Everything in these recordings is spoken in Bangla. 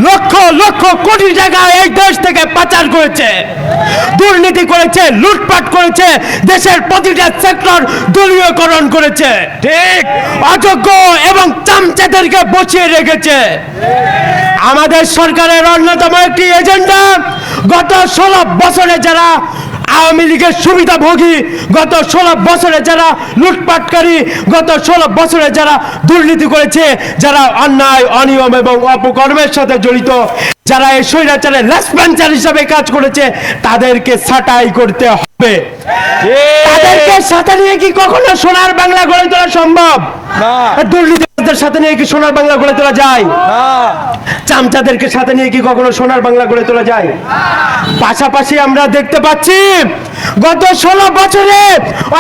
লক্ষ লক্ষ কোটি টাকা এই দেশ থেকে পাচার করেছে, দুর্নীতি করেছে, লুটপাট করেছে, দেশের প্রতিটা সেক্টর দলীয়করণ করেছে, ঠিক অযোগ্য এবং চামচাদেরকে বসিয়ে রেখেছে। আমাদের সরকারের অন্যতম একটি এজেন্ডা গত 16 বছরে যারা আওয়ামী লীগের সুবিধাভোগী, গত 16 বছরে যারা লুটপাটকারী, গত 16 বছরে যারা দুর্নীতি করেছে, যারা অন্যায় অনিয়ম এবং অপকর্মের সাথে জড়িত, যারা এই স্বৈরাচারের লেসপেন্সার হিসাবে কাজ করেছে, তাদেরকে ছাঁটাই করতে হবে। তাদেরকে সাথে নিয়ে কি কখনো সোনার বাংলা গড়ে তোলা সম্ভব? দুর্নীতিবাজদের সাথে নিয়ে কি সোনার বাংলা গড়ে তোলা যায়? চামচাদেরকে সাথে নিয়ে কি কখনো সোনার বাংলা গড়ে তোলা যায়? পাশাপাশি আমরা দেখতে পাচ্ছি গত 16 বছরে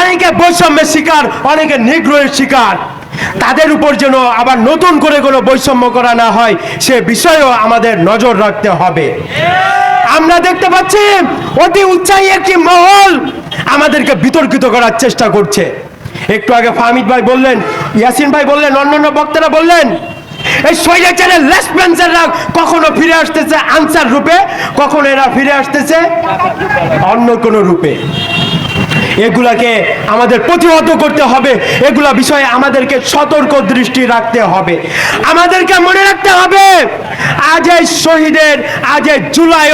অনেকে বৈষম্যের শিকার, অনেকে নিগ্রহের শিকার। তাদের উপর যেন আবার নতুন করে কোনো বৈষম্য করা না হয়, সে বিষয়েও আমাদের নজর রাখতে হবে। আমরা দেখতে পাচ্ছি অতি উচ্চাই একটি মহল আমাদেরকে বিতর্কিত করার চেষ্টা করছে। একটু আগে ফাহমিদ ভাই বললেন, ইয়াসিন ভাই বললেন, অন্যান্য বক্তারা বললেন, এই স্বৈরাচারের লেসপেন্সাররা কখনো ফিরে আসতেছে আনসার রূপে, কখনো এরা ফিরে আসতেছে অন্য কোনো রূপে। এগুলাকে আমাদের প্রতিহত করতে হবে, এগুলা বিষয়ে আমাদেরকে সতর্ক দৃষ্টি রাখতে হবে। আমাদেরকে মনে রাখতে হবে আজ এই শহীদের, আজ এই জুলাই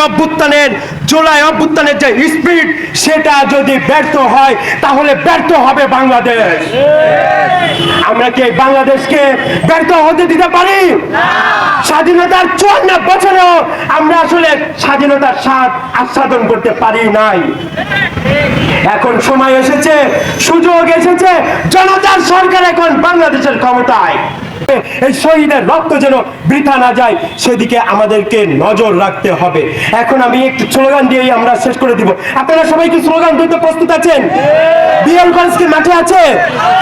অভ্যুত্থানের যে স্পিরিট, সেটা যদি ব্যর্থ হয় তাহলে ব্যর্থ হবে বাংলাদেশ। আমরা কি এই বাংলাদেশকে ব্যর্থ হতে দিতে পারি? স্বাধীনতার 54 বছরেও আমরা আসলে স্বাধীনতার স্বাদ আস্বাদন করতে পারি নাই। এখন সময় এসেছে, সুযোগ এসেছে, জনতার সরকার এখন বাংলাদেশের ক্ষমতায়। এই শহীদের রক্ত যেন বৃথা না যায়, সেদিকে আমাদেরকে নজর রাখতে হবে। এখন আমি একটু স্লোগান দিয়েই আমরা শেষ করে দিব। আপনারা সবাই কি স্লোগান দিতে প্রস্তুত আছেন? বিএল কলেজ কি মাঠে আছে?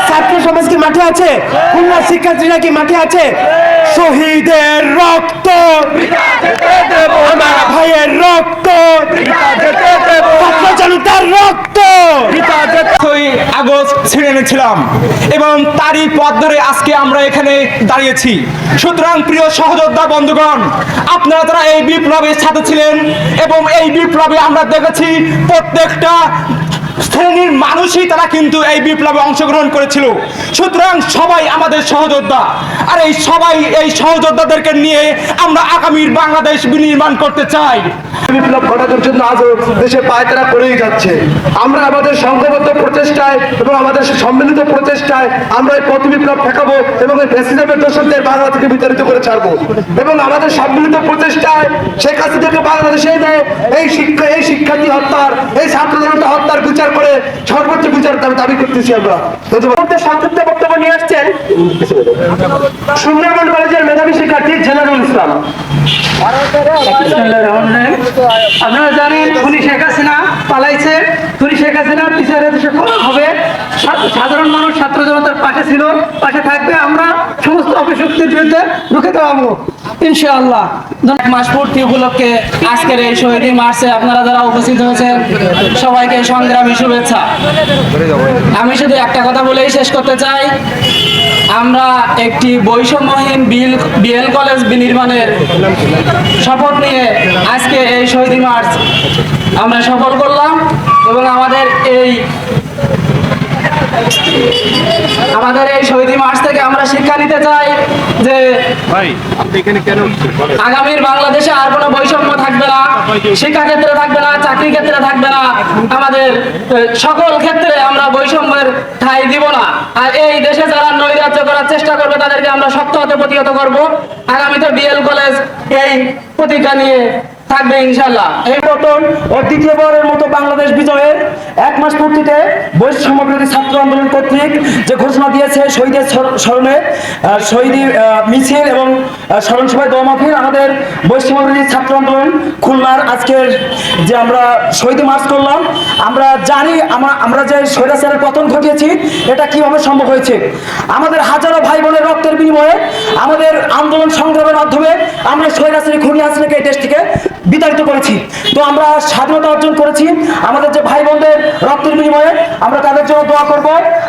ছাত্র সমাজ কি মাঠে আছে? খুলনা শিক্ষার্থীরা কি মাঠে আছে? শহীদের রক্ত, আমার ভাইয়ের রক্ত, ছাত্র জনতার রক্ত আগস্ট ছিঁড়ে এনেছিলাম এবং তারই পথ ধরে আজকে আমরা এখানে দাঁড়িয়েছি। সুতরাং প্রিয় সহযোদ্ধা বন্ধুগণ, আপনারা তারা এই বিপ্লবের সাথে ছিলেন এবং এই বিপ্লবে আমরা দেখেছি প্রত্যেকটা শ্রেণীর মানুষই তারা কিন্তু এই বিপ্লবে অংশগ্রহণ করেছিল। সুতরাং সবাই আমাদের সহযোদ্ধা, আর এই সহযোদ্ধাদেরকে নিয়ে আমরা আগামীর বাংলাদেশ বিনির্মাণ করতে চাই। বিপ্লব ঘটানোর জন্য আজও দেশে পায়তারা করেই যাচ্ছে। আমরা আমাদের সংঘবদ্ধ প্রচেষ্টায় এবং আমাদের সম্মিলিত প্রচেষ্টায় আমরা এই প্রতি বিপ্লব ঠেকাবো এবং এই ফ্যাসিজমের দোষরদের বাংলা থেকে বিতাড়িত করে ছাড়বো। এবং আমাদের সম্মিলিত প্রচেষ্টায় শেখ হাসিনাকে বাংলাদেশে এনে এই শিক্ষার্থী হত্যার, এই ছাত্র জনতা হত্যার বিচার করে সর্বোচ্চ বিচার দাবি করতেছি আমরা। সংক্ষিপ্ত বক্তব্য নিয়ে আসছেন সুন্দরবন কলেজের মেধাবী শিক্ষার্থী জেনারুল ইসলাম। আপনারা জানেন উনি শেখ হাসিনা পালাইছে, উনি শেখ হাসিনার বিচারে দেশে হবে। সাধারণ মানুষ ছাত্র জনতার পাশে ছিল, পাশে থাকবে। আমরা সমস্ত অপশক্তির বিরুদ্ধে রুখে দেওয়াবো ইনশাআল্লাহ। মাস পূর্তি উপলক্ষে আজকের এই শহীদ মার্চে আপনারা যারা উপস্থিত হয়েছেন সবাইকে সংগ্রামী শুভেচ্ছা। আমি শুধু একটা কথা বলেই শেষ করতে চাই, আমরা একটি বৈষম্যহীন বিএল কলেজ বিনির্মাণের শপথ নিয়ে আজকে এই শহীদ মার্চ আমরা সফল করলাম এবং আমাদের এই শহীদ মার্চ থেকে আমরা শিক্ষা নিতে চাই যে আগামীর বাংলাদেশে আর কোনো বৈষম্য থাকবে না, শিক্ষা ক্ষেত্রে থাকবে না, চাকরি ক্ষেত্রে থাকবে না, আমাদের সকল ক্ষেত্রে আমরা বৈষম্যের ঠাঁই দিব না। আর এই দেশে যারা নৈরাজ্য করার চেষ্টা করবে তাদেরকে আমরা শক্ত হাতে প্রতিহত করব। আগামীতে বিএল কলেজ এই প্রতিজ্ঞা নিয়ে থাকবে ইনশাআল্লাহ। এই মতন দ্বিতীয়বারের মতো বাংলাদেশ বিজয়ের 1 মাস পূর্তিতে বৈষম্য বিরোধী ছাত্র আন্দোলন কর্তৃক যে ঘোষণা দিয়েছে শহীদের স্মরণে শহীদী মিছিল এবং স্মরণ সভায় দোয়া মাহফিল, আমাদের বৈষম্য বিরোধী ছাত্র আন্দোলন খুলনার আজকের যে আমরা শহীদ মার্চ করলাম, আমরা জানি আমরা যে স্বৈরাচারের পতন ঘটিয়েছি এটা কিভাবে সম্ভব হয়েছে। আমাদের হাজারো ভাই বোনের রক্তের বিনিময়ে, আমাদের আন্দোলন সংগ্রামের মাধ্যমে আমরা স্বৈরাচারী খুনি হাসিনাকে এই দেশ থেকে বিতাড়িত করেছি। তো আমরা স্বাধীনতা অর্জন করেছি আমাদের যে ভাই বোনদের রক্তের বিনিময়ে, আমরা তাদের জন্য দোয়া করব।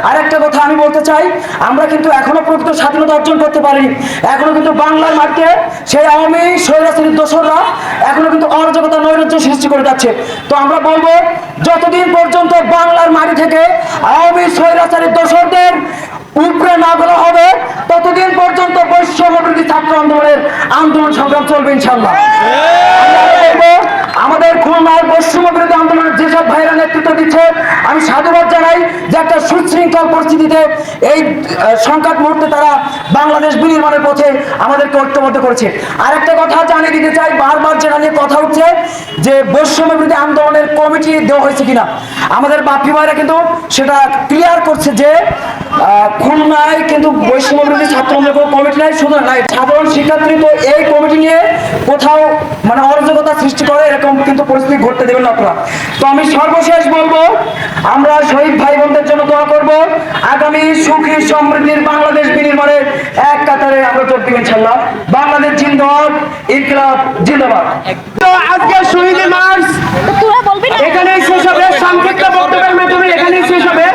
আর একটা কথা আমি বলতে চাই, আমরা কিন্তু এখনো প্রকৃত স্বাধীনতা অর্জন করতে পারিনি। এখনো কিন্তু বাংলা বাংলার মাটিতে সেই আওয়ামী স্বৈরাচারী দোসররা এখনো কিন্তু অরাজকতা নৈরাজ্য সৃষ্টি করে যাচ্ছে। তো আমরা বলবো যতদিন পর্যন্ত বাংলার মাটি থেকে আওয়ামী স্বৈরাচারী দোসরদের উপরে না বলা হবে ততদিন পর্যন্ত বৈষম্যবিরোধী ছাত্র আন্দোলনের আন্দোলন সংগ্রাম চলবে ইনশাআল্লাহ। আমরা বলবো আমাদের খুলনার বৈষম্যবিরোধী আন্দোলনের যেসব ভাইরা নেতৃত্ব দিচ্ছে আমি সাধুবাদ জানাই যে একটা সুশৃঙ্খল পরিস্থিতিতে এই সংকট মুহূর্তে তারা বাংলাদেশ বিনির্মাণের পথে আমাদেরকে ঐক্যবদ্ধ করেছে। আর একটা কথা জানিয়ে দিতে চাই, বারবার যেটা নিয়ে কথা উঠছে যে বৈষম্যবিরোধী আন্দোলনের কমিটি দেওয়া হয়েছে কিনা, আমাদের বাপি ভাইরা কিন্তু সেটা ক্লিয়ার করছে যে খুলনায় কিন্তু বৈষম্যবিরোধী ছাত্র আন্দোলনের কোনো কমিটি নাই, শুধু নাই সাধারণ শিক্ষার্থী তো এই কমিটি নিয়ে কোথাও মানে অরাজকতা সৃষ্টি করে এরকম কিন্তু পরিস্থিতি ঘটতে দেবেন না আপনারা। তো আমি সর্বশেষ বলবো আমরা শহীদ ভাই বোনদের জন্য দোয়া করব, আগামী সুখী সমৃদ্ধির বাংলাদেশ বিনির্মাণের এক কাতারে আমরা যোগ দিব ইনশাআল্লাহ। বাংলাদেশ জিন্দাবাদ, ইনকিলাব জিন্দাবাদ। তো আজকে শহীদ মার্চ এখানেই শেষ হবে, সংক্ষিপ্ত বক্তব্যের মাধ্যমে এখানেই শেষ হবে।